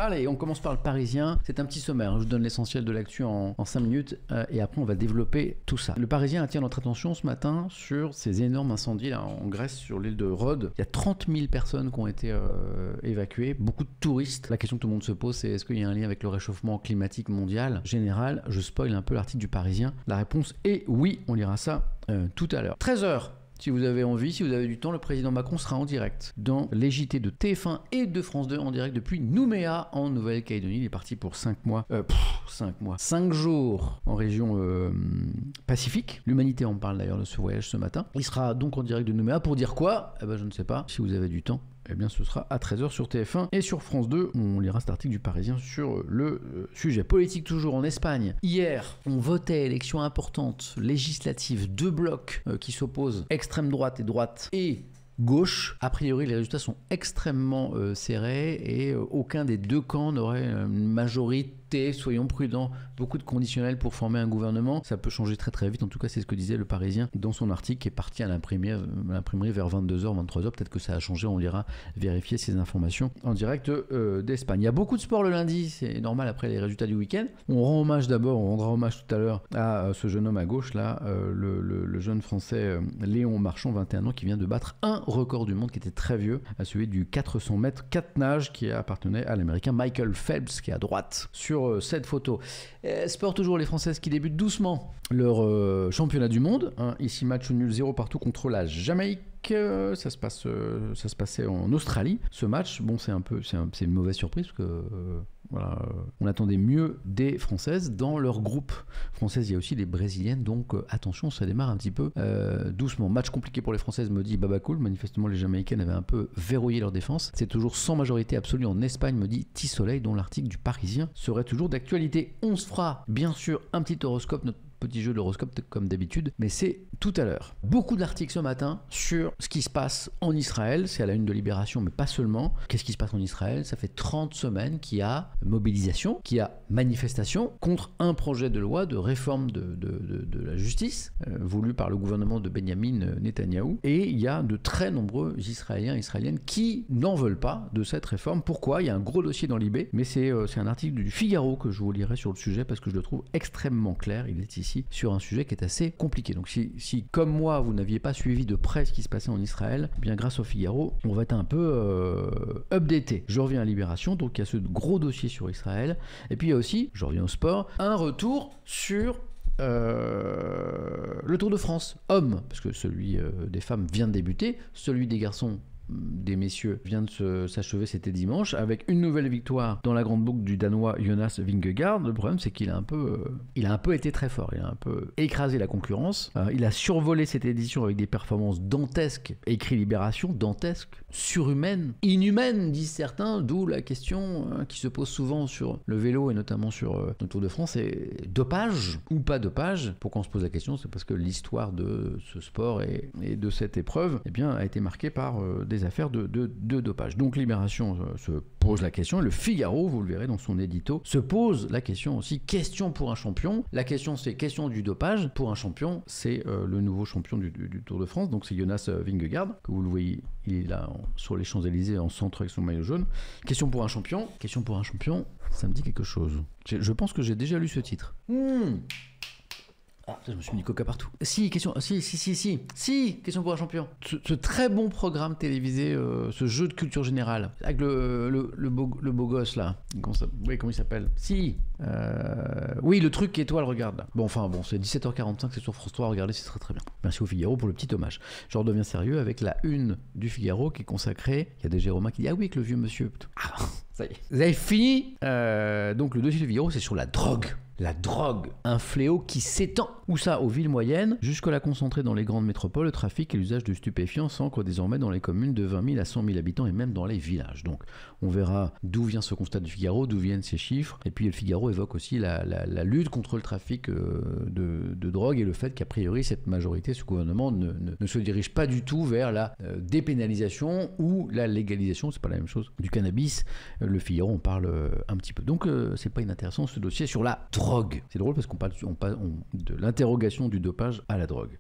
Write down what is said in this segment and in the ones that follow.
Allez, on commence par le Parisien. C'est un petit sommaire. Je vous donne l'essentiel de l'actu en 5 minutes et après on va développer tout ça. Le Parisien attire notre attention ce matin sur ces énormes incendies là, en Grèce, sur l'île de Rhodes. Il y a 30 000 personnes qui ont été évacuées, beaucoup de touristes. La question que tout le monde se pose, c'est est-ce qu'il y a un lien avec le réchauffement climatique mondial général? Je spoil un peu l'article du Parisien. La réponse est oui, on lira ça tout à l'heure. 13h. Si vous avez envie, si vous avez du temps, le président Macron sera en direct dans les JT de TF1 et de France 2 en direct depuis Nouméa en Nouvelle-Calédonie. Il est parti pour 5 mois. 5 jours en région Pacifique. L'Humanité en parle d'ailleurs de ce voyage ce matin. Il sera donc en direct de Nouméa pour dire quoi? Eh ben je ne sais pas. Si vous avez du temps, eh bien ce sera à 13h sur TF1 et sur France 2. On lira cet article du Parisien sur le sujet politique toujours en Espagne. Hier, on votait élection importante, législative, 2 blocs qui s'opposent, extrême droite et gauche. A priori, les résultats sont extrêmement serrés et aucun des deux camps n'aurait une majorité. Soyons prudents, beaucoup de conditionnels pour former un gouvernement. Ça peut changer très très vite. En tout cas, c'est ce que disait le Parisien dans son article qui est parti à l'imprimerie vers 22h, 23h. Peut-être que ça a changé. On ira vérifier ces informations en direct d'Espagne. Il y a beaucoup de sport le lundi. C'est normal après les résultats du week-end. On rendra hommage tout à l'heure à ce jeune homme à gauche là, le jeune français Léon Marchand, 21 ans, qui vient de battre un record du monde qui était très vieux, à celui du 400 mètres 4 nages qui appartenait à l'américain Michael Phelps qui est à droite sur cette photo. Sport toujours, les Françaises qui débutent doucement leur championnat du monde. Ici match nul 0 partout contre la Jamaïque. Ça se passait en Australie. Ce match, bon, c'est une mauvaise surprise parce que voilà, on attendait mieux des Françaises. Dans leur groupe françaises, il y a aussi les Brésiliennes, donc attention, ça démarre un petit peu doucement. Match compliqué pour les Françaises, me dit Babacool. Manifestement, les Jamaïcaines avaient un peu verrouillé leur défense. C'est toujours sans majorité absolue en Espagne, me dit Tissoleil, dont l'article du Parisien serait toujours d'actualité. On se fera bien sûr un petit horoscope, notre petit jeu de l'horoscope comme d'habitude, mais c'est tout à l'heure. Beaucoup d'articles ce matin sur ce qui se passe en Israël, c'est à la une de Libération, mais pas seulement. Qu'est-ce qui se passe en Israël? Ça fait 30 semaines qu'il y a mobilisation, qu'il y a manifestation contre un projet de loi de réforme de la justice, voulu par le gouvernement de Benyamin Netanyahou, et il y a de très nombreux Israéliens et Israéliennes qui n'en veulent pas de cette réforme. Pourquoi? Il y a un gros dossier dans l'IB, mais c'est un article du Figaro que je vous lirai sur le sujet parce que je le trouve extrêmement clair. Il est ici sur un sujet qui est assez compliqué. Donc si comme moi vous n'aviez pas suivi de près ce qui se passait en Israël, eh bien grâce au Figaro, on va être un peu updaté. Je reviens à Libération, donc il y a ce gros dossier sur Israël, et puis il y a aussi, je reviens au sport, un retour sur le Tour de France homme, parce que celui des femmes vient de débuter, celui des garçons, des messieurs, vient de s'achever, c'était dimanche, avec une nouvelle victoire dans la grande boucle du Danois Jonas Vingegaard. Le problème, c'est qu'il a un peu été très fort, il a un peu écrasé la concurrence. Il a survolé cette édition avec des performances dantesques, écrit Libération, dantesques, surhumaines, inhumaines, disent certains, d'où la question qui se pose souvent sur le vélo et notamment sur le Tour de France, c'est dopage ou pas dopage. Pourquoi on se pose la question? C'est parce que l'histoire de ce sport et de cette épreuve, eh bien, a été marquée par des affaires de dopage. Donc Libération se pose la question, et le Figaro, vous le verrez dans son édito, se pose la question aussi, question pour un champion. La question, c'est question du dopage. Pour un champion, c'est le nouveau champion du Tour de France, donc c'est Jonas Vingegaard, que vous le voyez, il est là sur les Champs-Élysées en centre avec son maillot jaune. Question pour un champion, ça me dit quelque chose. Je pense que j'ai déjà lu ce titre. Ah, je me suis mis Coca partout. Question pour un champion. Ce très bon programme télévisé, ce jeu de culture générale, avec le beau gosse là. Comment il s'appelle? Oui, le truc étoile, regarde là. Bon, c'est 17h45, c'est sur France 3, regardez, c'est très très bien. Merci au Figaro pour le petit hommage. Je redeviens sérieux avec la une du Figaro qui est consacrée. Il y a des Jérôme qui dit ah oui, avec le vieux monsieur. Ça y est. Vous avez fini. Donc le dossier du Figaro, c'est sur la drogue. La drogue, un fléau qui s'étend. Où ça? Aux villes moyennes, jusque-là concentré dans les grandes métropoles, le trafic et l'usage de stupéfiants s'ancrent désormais dans les communes de 20 000 à 100 000 habitants et même dans les villages. Donc on verra d'où vient ce constat du Figaro, d'où viennent ces chiffres. Et puis le Figaro évoque aussi la lutte contre le trafic de drogue et le fait qu'a priori cette majorité, ce gouvernement ne se dirige pas du tout vers la dépénalisation ou la légalisation, c'est pas la même chose, du cannabis. Le Figaro en parle un petit peu. Donc c'est pas inintéressant ce dossier sur la drogue. C'est drôle parce qu'on parle de l'intérêt interrogation du dopage à la drogue.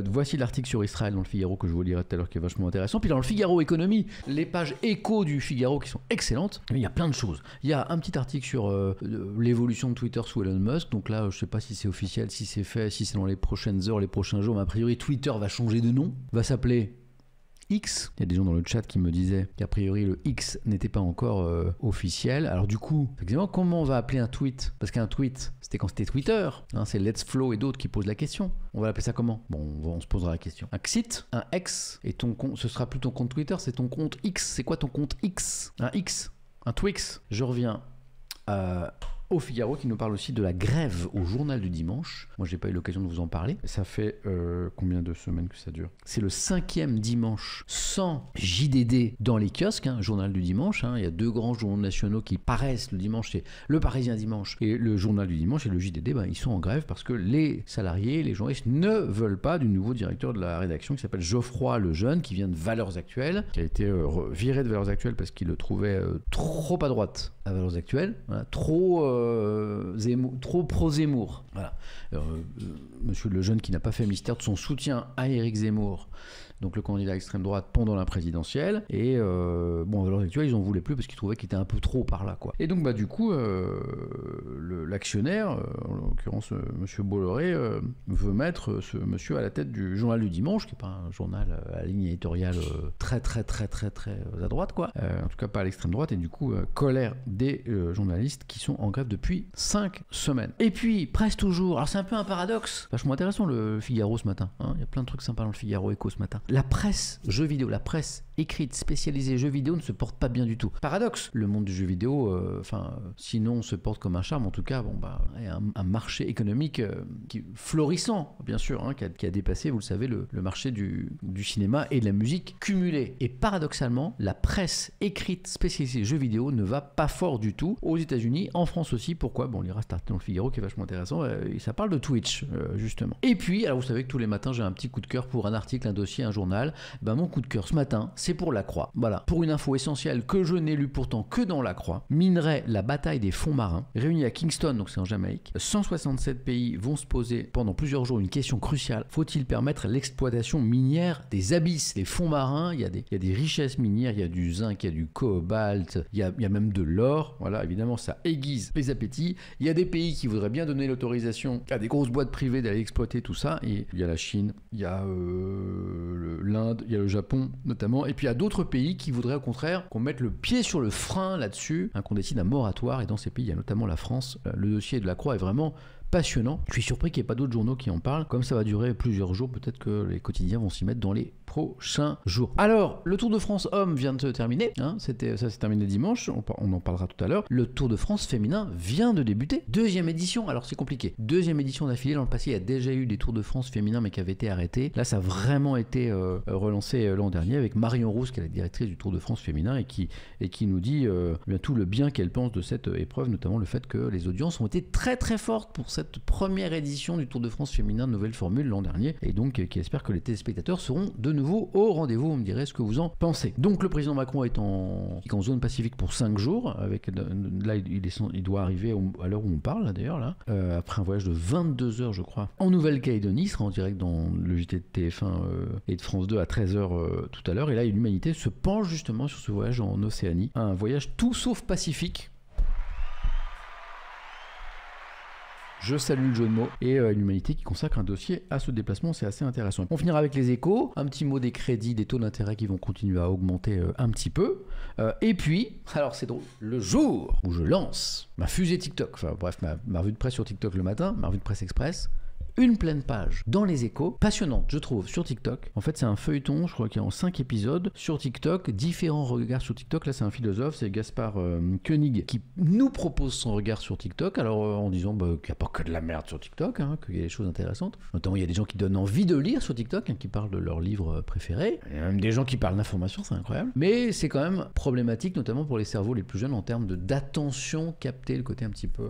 Voici l'article sur Israël dans le Figaro que je vous lirai tout à l'heure qui est vachement intéressant. Puis dans le Figaro Économie, les pages écho du Figaro qui sont excellentes. Mais il y a plein de choses. Il y a un petit article sur l'évolution de Twitter sous Elon Musk. Donc là, je sais pas si c'est officiel, si c'est fait, si c'est dans les prochaines heures, les prochains jours. Mais a priori, Twitter va changer de nom, va s'appeler X. Il y a des gens dans le chat qui me disaient qu'a priori le X n'était pas encore officiel. Alors du coup, effectivement, comment on va appeler un tweet? Parce qu'un tweet, c'était quand c'était Twitter. Hein, c'est Let's Flow et d'autres qui posent la question. On va l'appeler ça comment? Bon, on se posera la question. Un Xit, un X, et ton compte, ce sera plus ton compte Twitter, c'est ton compte X. C'est quoi ton compte X? Un X, un Twix. Je reviens au Figaro qui nous parle aussi de la grève au journal du dimanche. Moi, j'ai pas eu l'occasion de vous en parler. Ça fait combien de semaines que ça dure? C'est le 5e dimanche sans JDD dans les kiosques, hein, journal du dimanche. Hein. Il y a 2 grands journaux nationaux qui paraissent le dimanche, c'est le Parisien dimanche et le journal du dimanche. Et le JDD, ben, ils sont en grève parce que les salariés, les journalistes ne veulent pas du nouveau directeur de la rédaction qui s'appelle Geoffroy Lejeune, qui vient de Valeurs Actuelles, qui a été viré de Valeurs Actuelles parce qu'il le trouvait trop à droite à Valeurs Actuelles, voilà, trop pro-Zemmour. Voilà. Monsieur Lejeune qui n'a pas fait mystère de son soutien à Éric Zemmour, donc le candidat extrême droite pendant la présidentielle. Et bon, à Valeurs Actuelles, ils en voulaient plus parce qu'ils trouvaient qu'il était un peu trop par là, quoi. Et donc, bah, du coup, l'actionnaire, en l'occurrence monsieur Bolloré, veut mettre ce monsieur à la tête du journal du dimanche, qui n'est pas un journal à ligne éditoriale très à droite, quoi. En tout cas, pas à l'extrême droite. Et du coup, colère des journalistes qui sont en grève depuis 5 semaines. Et puis, presse toujours. Alors, c'est un peu un paradoxe. Vachement intéressant le Figaro ce matin. Hein. Il y a plein de trucs sympas dans le Figaro Écho ce matin. La presse jeux vidéo, la presse écrite spécialisée jeux vidéo ne se porte pas bien du tout. Paradoxe, le monde du jeu vidéo, sinon se porte comme un charme, en tout cas, bon bah, il y a un marché économique qui florissant, bien sûr, hein, qui a dépassé, vous le savez, le marché du cinéma et de la musique cumulée. Et paradoxalement, la presse écrite spécialisée jeux vidéo ne va pas fort du tout aux États-Unis, en France aussi. Pourquoi? Bon, on lira starter dans le Figaro qui est vachement intéressant. Et ça parle de Twitch, justement. Et puis, alors vous savez que tous les matins, j'ai un petit coup de cœur pour un article, un dossier, un journal. Ben, mon coup de cœur ce matin, c'est pour La Croix. Voilà, pour une info essentielle que je n'ai lu pourtant que dans La Croix. Minerai, la bataille des fonds marins, réunis à Kingston, donc c'est en Jamaïque. 167 pays vont se poser pendant plusieurs jours une question cruciale. Faut-il permettre l'exploitation minière des abysses, les fonds marins? Il y a des richesses minières, il y a du zinc, il y a du cobalt, il y a même de l'or. Voilà, évidemment, ça aiguise les appétits. Il y a des pays qui voudraient bien donner l'autorisation à des grosses boîtes privées d'aller exploiter tout ça. Et il y a la Chine, il y a l'Inde, il y a le Japon notamment, et puis il y a d'autres pays qui voudraient au contraire qu'on mette le pied sur le frein là-dessus, hein, qu'on décide un moratoire. Et dans ces pays, il y a notamment la France. Le dossier de La Croix est vraiment passionnant. Je suis surpris qu'il n'y ait pas d'autres journaux qui en parlent. Comme ça va durer plusieurs jours, peut-être que les quotidiens vont s'y mettre dans les prochains jours. Alors, le Tour de France homme vient de se terminer. Hein, ça s'est terminé dimanche. On en parlera tout à l'heure. Le Tour de France féminin vient de débuter. 2e édition. Alors, c'est compliqué. 2e édition d'affilée. Dans le passé, il y a déjà eu des Tours de France féminins, mais qui avaient été arrêtés. Là, ça a vraiment été relancé l'an dernier avec Marion Rousse, qui est la directrice du Tour de France féminin et qui nous dit bien tout le bien qu'elle pense de cette épreuve, notamment le fait que les audiences ont été très fortes pour cette première édition du Tour de France féminin nouvelle formule l'an dernier, et donc qui espère que les téléspectateurs seront de nouveau au rendez-vous. Vous me direz ce que vous en pensez. Donc le président Macron est en zone pacifique pour 5 jours, avec là il doit arriver à l'heure où on parle d'ailleurs là, après un voyage de 22 heures je crois, en Nouvelle-Calédonie. Il sera en direct dans le JT de TF1 et de France 2 à 13h tout à l'heure, et là l'humanité se penche justement sur ce voyage en Océanie, un voyage tout sauf pacifique. Je salue le jeu de mots et l'humanité qui consacre un dossier à ce déplacement, c'est assez intéressant. On finira avec les échos, un petit mot des crédits, des taux d'intérêt qui vont continuer à augmenter un petit peu. Et puis, alors c'est drôle, le jour où je lance ma fusée TikTok, enfin bref, ma revue de presse sur TikTok le matin, ma revue de presse express, une pleine page dans les échos, passionnante je trouve, sur TikTok. En fait c'est un feuilleton, je crois qu'il y a en 5 épisodes sur TikTok, différents regards sur TikTok. Là c'est un philosophe, c'est Gaspard Koenig qui nous propose son regard sur TikTok, alors en disant qu'il n'y a pas que de la merde sur TikTok, hein, qu'il y a des choses intéressantes. Notamment il y a des gens qui donnent envie de lire sur TikTok, hein, qui parlent de leurs livres préférés. Il y a même des gens qui parlent d'information, c'est incroyable. Mais c'est quand même problématique, notamment pour les cerveaux les plus jeunes en termes d'attention captée, le côté un petit peu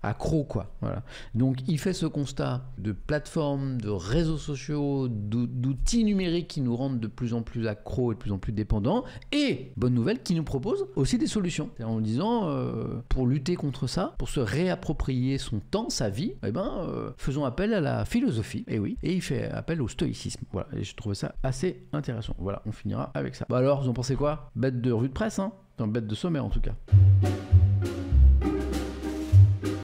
accro quoi. Voilà. Donc il fait ce constat ça, de plateformes, de réseaux sociaux, d'outils numériques qui nous rendent de plus en plus accros et de plus en plus dépendants, et, bonne nouvelle, qui nous proposent aussi des solutions. En disant, pour lutter contre ça, pour se réapproprier son temps, sa vie, faisons appel à la philosophie, et oui, et il fait appel au stoïcisme. Voilà, et je trouvais ça assez intéressant. Voilà, on finira avec ça. Alors, vous en pensez quoi? Bête de rue de presse, hein? Bête de sommaire en tout cas.